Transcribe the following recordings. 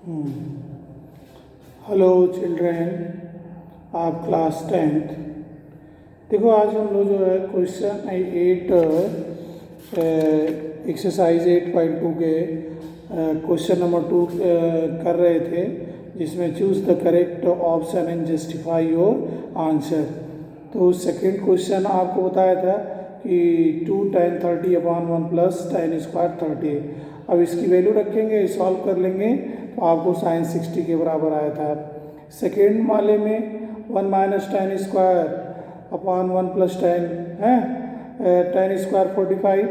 Hello children, आप class 10th। देखो आज हम लोग जो है क्वेश्चन 8 एक्सरसाइज 8.2 के क्वेश्चन नंबर 2 कर रहे थे, जिसमें choose the correct option and justify your answer. तो सेकंड क्वेश्चन आपको बताया था कि 2 tan 30/1 प्लस tan स्क्वायर 30। अब इसकी वैल्यू रखेंगे, सॉल्व कर लेंगे तो आपको sin 60 के बराबर आया था। सेकेंड वाले में 1 minus tan square upon 1 plus tan है, tan स्क्वायर 45,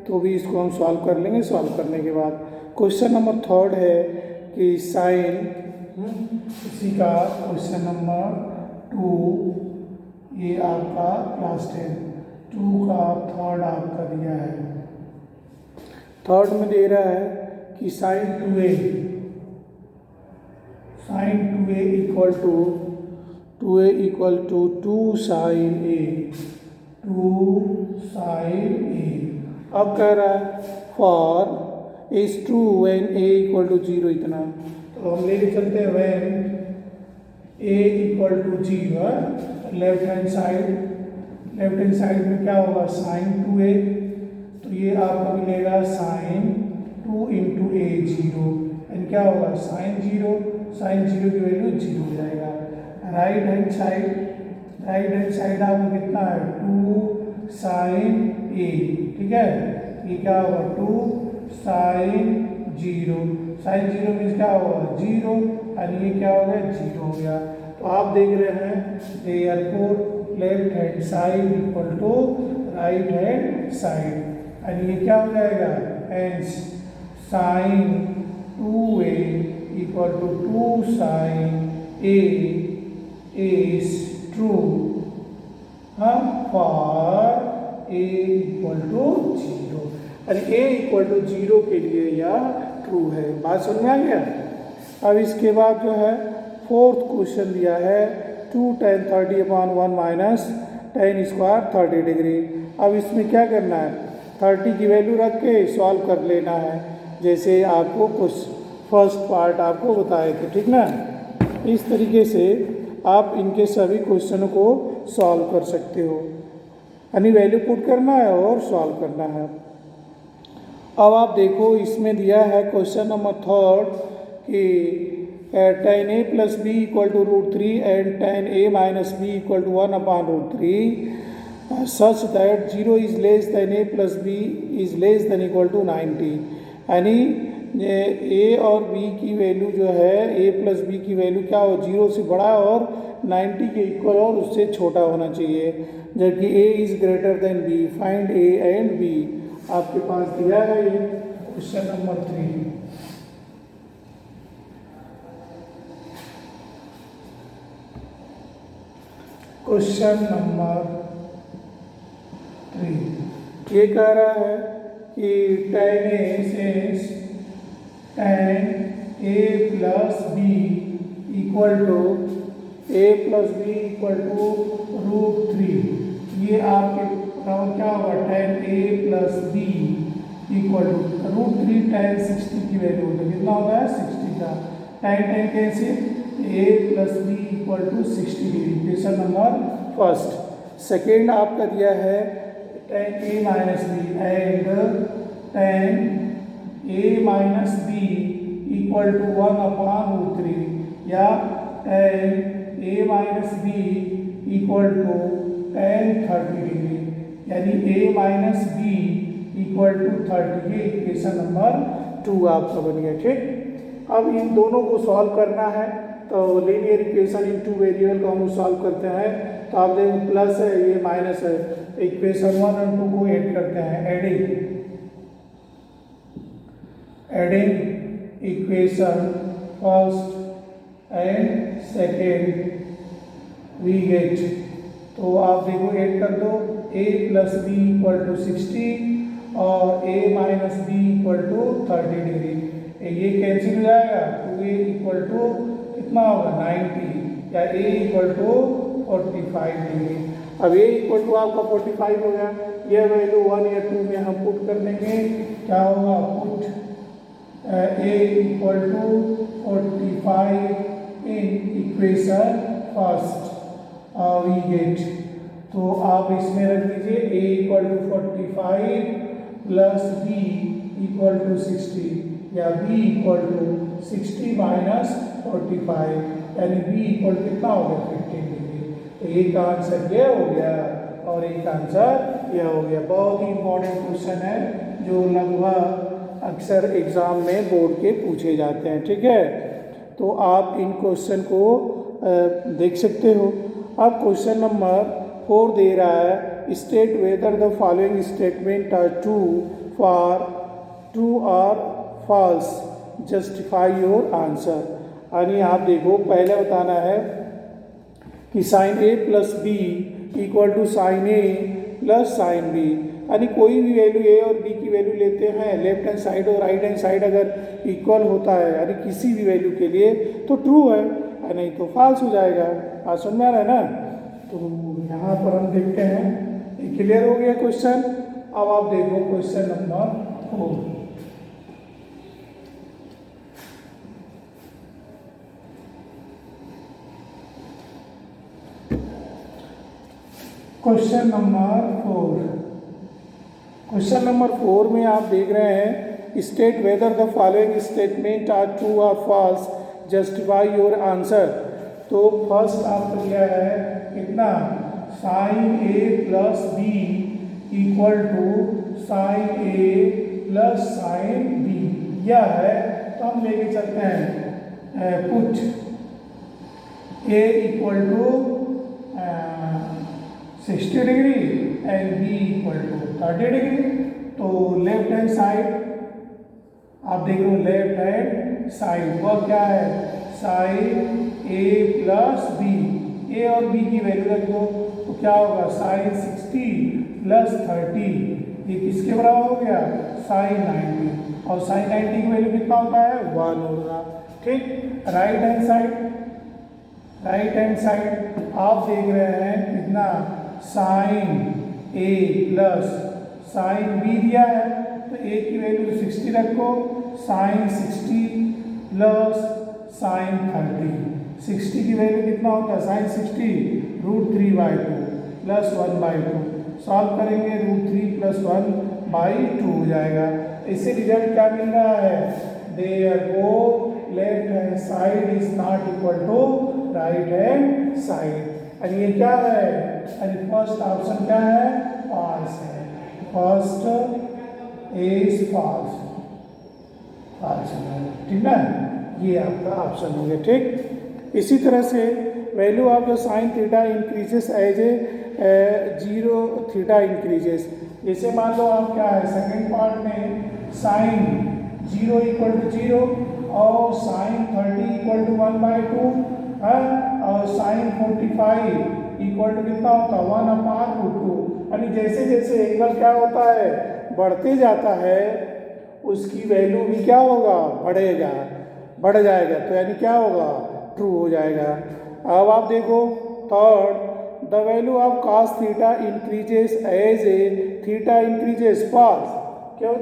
तो भी इसको हम सॉल्व कर लेंगे। सॉल्व करने के बाद क्वेश्चन नंबर थर्ड है कि साइन इसी का क्वेश्चन नंबर 2, ये आपका क्लास 2 का थर्ड आपका दिया है। थर्ड में दे रहा है कि sine 2a equal to 2 sine a, 2 sine a। अब कह रहा है for is true when a equal to 0। इतना तो हम लेके चलते हैं when a equal to 0। Left hand side में क्या होगा, साइन 2a, तो ये आपका मिलेगा साइन 2 इंटू a 0, एंड क्या होगा साइन 0 की वैल्यू 0 हो जाएगा। राइट हैंड साइड आपका कितना है 2 साइन a, ठीक है। ये क्या होगा 2 साइन 0 मीन्स क्या होगा 0, और ये क्या हो गया 0 हो गया। तो आप देख रहे हैं therefore left hand side equal to right hand side, और ये क्या हो जाएगा hence sine 2a equal to 2 sine a is true for a equal to 0। अरे a इक्वल टू 0 के लिए यह ट्रू है। बात समझ में आ गया। अब इसके बाद जो है फोर्थ क्वेश्चन दिया है 2 tan 30/1 minus tan square 30 degree. अब इसमें क्या करना है, 30 की वैल्यू रख के सॉल्व कर लेना है, जैसे आपको कुछ फर्स्ट पार्ट आपको बताए थे, ठीक ना। इस तरीके से आप इनके सभी क्वेश्चनों को सॉल्व कर सकते हो। यानी वैल्यू पुट करना है और सॉल्व करना है। अब आप देखो इसमें दिया है क्वेश्चन नंबर थर्ड कि tan a plus B equal to √3 and tan a minus B equal to 1/√3 such that 0 is less than a plus B is less than equal to 90। यानी a और b की value जो है a plus B की value क्या हो 0 से बड़ा और 90 के इक्वल और उससे छोटा होना चाहिए, जबकि a is greater than b। Find a and b। आपके पास दिया है ये क्वेश्चन नंबर 3। क्वेश्चन नंबर 3 ये कह रहा है कि tan a plus B equal to √3। ये आपके क्या होगा tan a plus B equal to √3 tan 60 की वैल्यू होगी, कितना होता है 60 का। tan कैसे a plus B equal to 60 degree. Question number first. Second आपका दिया है tan a minus B and tan a minus B equal to 1/√3, या tan a minus B equal to tan 30 degree, यानी a minus B equal to 30। ये equation number 2 आपका बन गया, ठीक। अब इन दोनों को सॉल्व करना है, तो लीनियर इक्वेशन इन 2 वेरिएबल को हम सॉल्व करते हैं। तो आप देखो प्लस है, ये माइनस है, इक्वेशन 1 और 2 को ऐड करते हैं। Adding equation first and second we get, तो आप देखो ऐड कर दो a plus B equal to 60 और a minus B equal to 30 degree. ये कैंसिल हो जाएगा, 2a इक्वल टू कितना होगा 90, या a इक्वल टू 45 डिग्री। अब a इक्वल टू आपका 45 हो गया। यह वैल्यू 1 या 2 में हम पुट कर देंगे, क्या होगा put A equal to 45 in equation first we get, तो आप इसमें रख दीजिए a equal to 45 plus B equal to 60 या बी इक्वल टू 60 माइनस 45 यानी बी इक्वल टू कितना हो गया 15 डिग्री। तो एक का आंसर ये हो गया और एक का आंसर यह हो गया। बहुत ही इंपॉर्टेंट क्वेश्चन है जो लगभग अक्सर एग्ज़ाम में बोर्ड के पूछे जाते हैं, ठीक है। तो आप इन क्वेश्चन को देख सकते हो। अब क्वेश्चन नंबर 4 दे रहा है, state whether the following statement are true और फॉल्स, जस्टिफाई योर आंसर। यानी आप देखो, पहले बताना है कि sine A plus B equal to sine A plus sine B, यानी कोई भी वैल्यू ए और बी की वैल्यू लेते हैं, लेफ्ट हैंड साइड और राइट हैंड साइड अगर इक्वल होता है यानी किसी भी वैल्यू के लिए तो ट्रू है, नहीं तो फॉल्स हो जाएगा। आज समझ में आ रहा है ना। तो यहाँ पर हम देखते हैं, ये क्लियर हो गया क्वेश्चन। अब आप देखो क्वेश्चन नंबर 4। क्वेश्चन नंबर 4 में आप देख रहे हैं, state whether the following statement are true और फॉल्स, जस्टिफाई योर आंसर। तो फर्स्ट आपको दिया है कितना, sine A plus B equal to sine A plus sine B, यह है। तो हम लेके चलते हैं, put A equal to 60 degree and B equal to 30 degree. तो लेफ्ट हैंड साइड आप देख लो, लेफ्ट हैंड साइड वह क्या है, साइन ए प्लस बी, ए और बी की वैल्यू रख दो तो क्या होगा, साइन 60 प्लस 30, ये किसके बराबर हो गया, साइन 90, और साइन 90 की वैल्यू कितना होता है 1 होगा, ठीक। राइट हैंड साइड आप देख रहे हैं कितना, sine A plus sine B दिया है तो ए की वैल्यू 60 रखो, साइन 60 प्लस साइन 30, 60 की वैल्यू कितना होता है, साइन 60 √3/2 प्लस 1/2, सॉल्व करेंगे √3 प्लस 1/2 हो जाएगा। इससे रिजल्ट क्या मिल रहा है, therefore left hand side is not equal to right hand side. और ये क्या है, अरे फर्स्ट ऑप्शन क्या है, फॉल्स है, फर्स्ट इज फॉल्स, ठीक है। ये आपका ऑप्शन हो गया, ठीक। इसी तरह से value of the sine theta increases as a 0 theta increases. जैसे मान लो आप क्या है, सेकेंड पार्ट में साइन 0 इक्वल टू 0 और साइन 30 इक्वल टू 1/2 है, और साइन 45 इक्वल टू कितना होता है 1/√2। यानी जैसे जैसे एंगल क्या होता है, बढ़ते जाता है, उसकी वैल्यू भी क्या होगा, बढ़ जाएगा, तो यानी क्या होगा, ट्रू हो जाएगा। अब आप देखो third, the value of cos theta increases as a theta increases false. क्यों,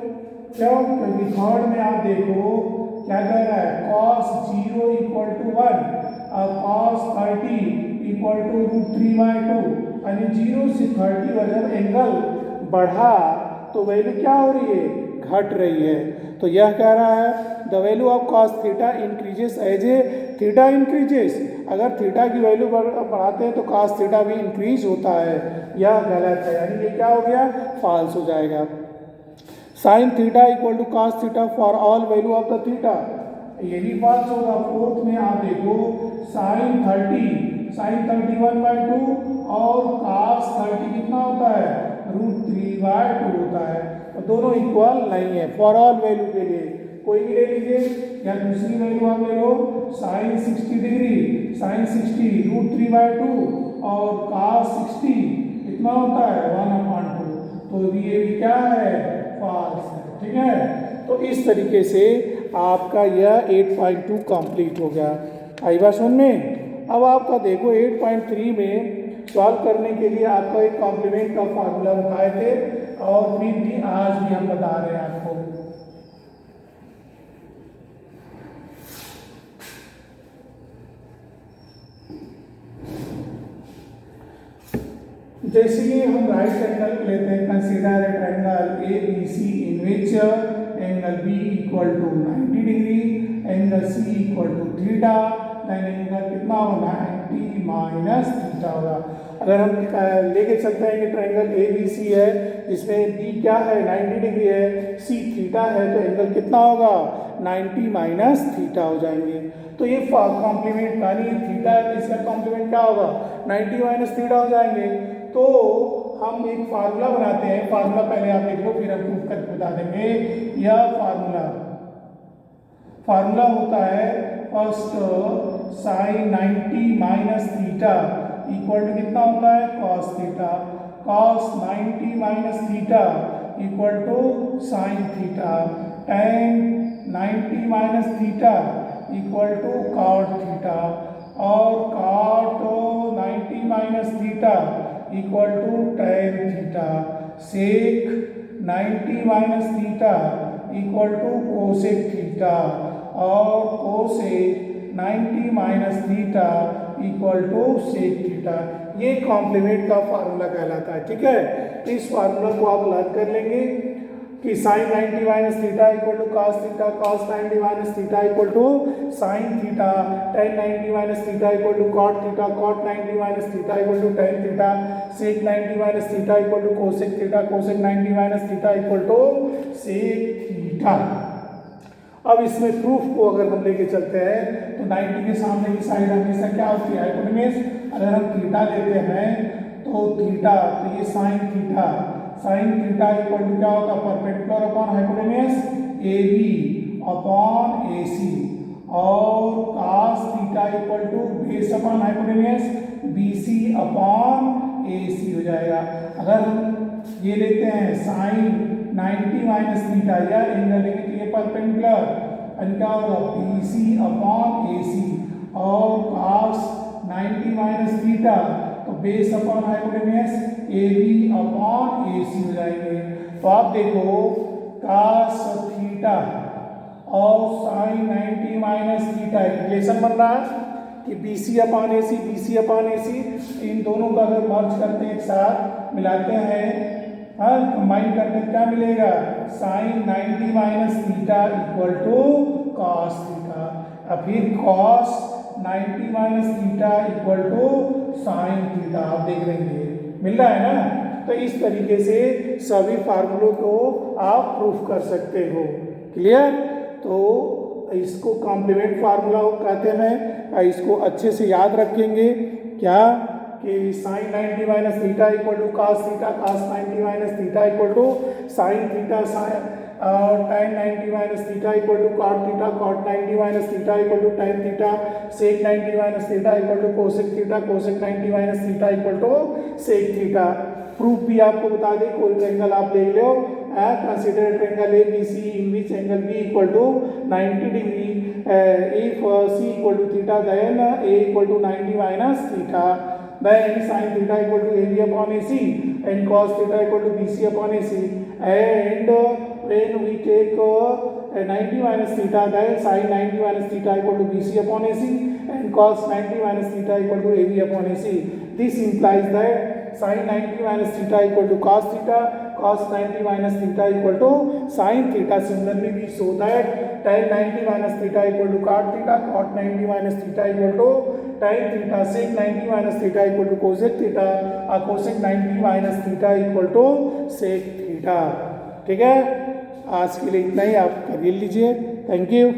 क्योंकि थर्ड में आप देखो क्या कह रहा है, cos 0 इक्वल टू 1 और cos 30 इक्वल टू √3/2, यानी 0 से 30 पर जब एंगल बढ़ा तो वैल्यू क्या हो रही है, घट रही है। तो यह कह रहा है the value of cos theta increases as a theta increases, अगर थीटा की वैल्यू बढ़ाते हैं तो cos थीटा भी इंक्रीज होता है, यह गलत है, यानी ये क्या हो गया, फॉल्स हो जाएगा। Sine theta equal to cos theta for all value of the theta, ये भी फॉल्स होगा। फोर्थ में आप देखो साइन 30 1/2 और cos 30 कितना होता है, √3/2 होता है, तो दोनों इक्वल नहीं है। फॉर ऑल वैल्यू के लिए कोई भी ले लीजिए, या दूसरी वैल्यू आप ले लो, साइन 60 डिग्री, साइन 60 √3/2 और cos 60 कितना होता है 1/2, तो ये भी क्या है, फॉल्स है, ठीक है। तो इस तरीके से आपका यह 8.2 कंप्लीट हो गया। आई बात समझ में। अब आपका देखो 8.3 में सॉल्व करने के लिए आपका एक कॉम्प्लीमेंट का फार्मूला बताए थे, और फिर भी आज भी हम बता रहे हैं आपको। जैसे कि हम राइट एंगल लेते हैं, consider a triangle A B C in which angle B equal to 90 degree, angle C equal to theta, then angle कितना होगा 90 माइनस थीटा होगा। अगर हम लेके चलते हैं कि ट्रायंगल ए बी सी है, जिसमें बी क्या है 90 डिग्री है, सी थीटा है, तो एंगल कितना होगा 90 माइनस थीटा हो जाएंगे। तो ये कॉम्प्लीमेंट यानी थीटा है तो इसका कॉम्प्लीमेंट क्या होगा 90 माइनस थीटा हो जाएंगे। तो हम एक फार्मूला बनाते हैं, फार्मूला पहले आप देख लो फिर हम प्रूफ करके बता देंगे। यह फार्मूला होता है first sine 90 minus theta equal to कितना होता है cos theta, cos 90 minus theta equal to sine theta, tan 90 minus theta equal to cot theta, और cot 90 minus theta equal to tan theta, sec 90 minus theta equal to cosec theta, और cosec 90 minus theta equal to sec theta. ये complement का formula कहलाता है। ठीक है, इस formula को आप लर्न कर लेंगे कि sine 90 minus theta equal to cos theta, cos 90 minus theta equal to sine theta, tan 90 minus theta equal to cot theta, cot 90 minus theta equal to tan theta, sec 90 minus theta equal to cosec theta, cosec 90 minus theta equal to sec theta. अब इसमें proof को अगर हम लेके चलते हैं तो 90 के सामने की साइड हमेशा क्या होती है हाइपोटेन्यूज। अगर हम थीटा लेते हैं तो थीटा, तो ये sine theta, sine theta equal to क्या होता है perpendicular upon hypotenuse A B upon A C, और cos theta equal to base upon hypotenuse B C upon A C हो जाएगा। अगर हम ये लेते हैं साइन 90 माइनस थीटा या एंगल लेंगे तो ये परपेंडिकुलर क्या होगा B C upon A C, और cos 90 माइनस थीटा तो base upon hypotenuse A B upon A C हो जाएंगे। तो आप देखो cos थीटा और साइन 90 माइनस थीटा रिलेशन बन रहा है कि B C upon A C, B C upon A C, इन दोनों का अगर मर्ज करते हैं एक साथ मिलाते हैं, हाँ कंबाइन करते क्या मिलेगा sine 90 minus theta equal to cos theta, और फिर cos 90 minus theta equal to sine theta. आप देख लेंगे मिल रहा है ना। तो इस तरीके से सभी फार्मूलों को आप प्रूफ कर सकते हो। क्लियर? तो इसको कॉम्प्लीमेंट फार्मूला कहते हैं, इसको अच्छे से याद रखेंगे क्या कि sine 90 minus theta equal to cos theta, cos 90 minus theta equal to sine theta, tan 90 minus theta equal to cot theta, cot 90 minus theta equal to tan theta, sec 90 minus theta equal to cosec theta, cosec 90 minus theta equal to sec theta. Proof भी आपको बता दें, कोई triangle आप ले लो, consider triangle A B C in which angle B equal to 90 degree, if C equal to theta then A equal to 90 minus theta, then sin theta equal to AB upon AC and cos theta equal to BC upon AC, and when we take 90 minus theta, then sin 90 minus theta equal to BC upon AC and cos 90 minus theta equal to AB upon AC. This implies that sin 90 minus theta equal to cos theta, cos 90 minus theta equal to sin theta. Similarly, we show that tan 90 minus theta equal to cot theta, cot 90 minus theta equal to tan theta, sec 90 minus theta equal to cosec theta, और cosec 90 minus theta equal to sec theta। ठीक है, आज के लिए इतना ही, आप कर लीजिए। Thank you.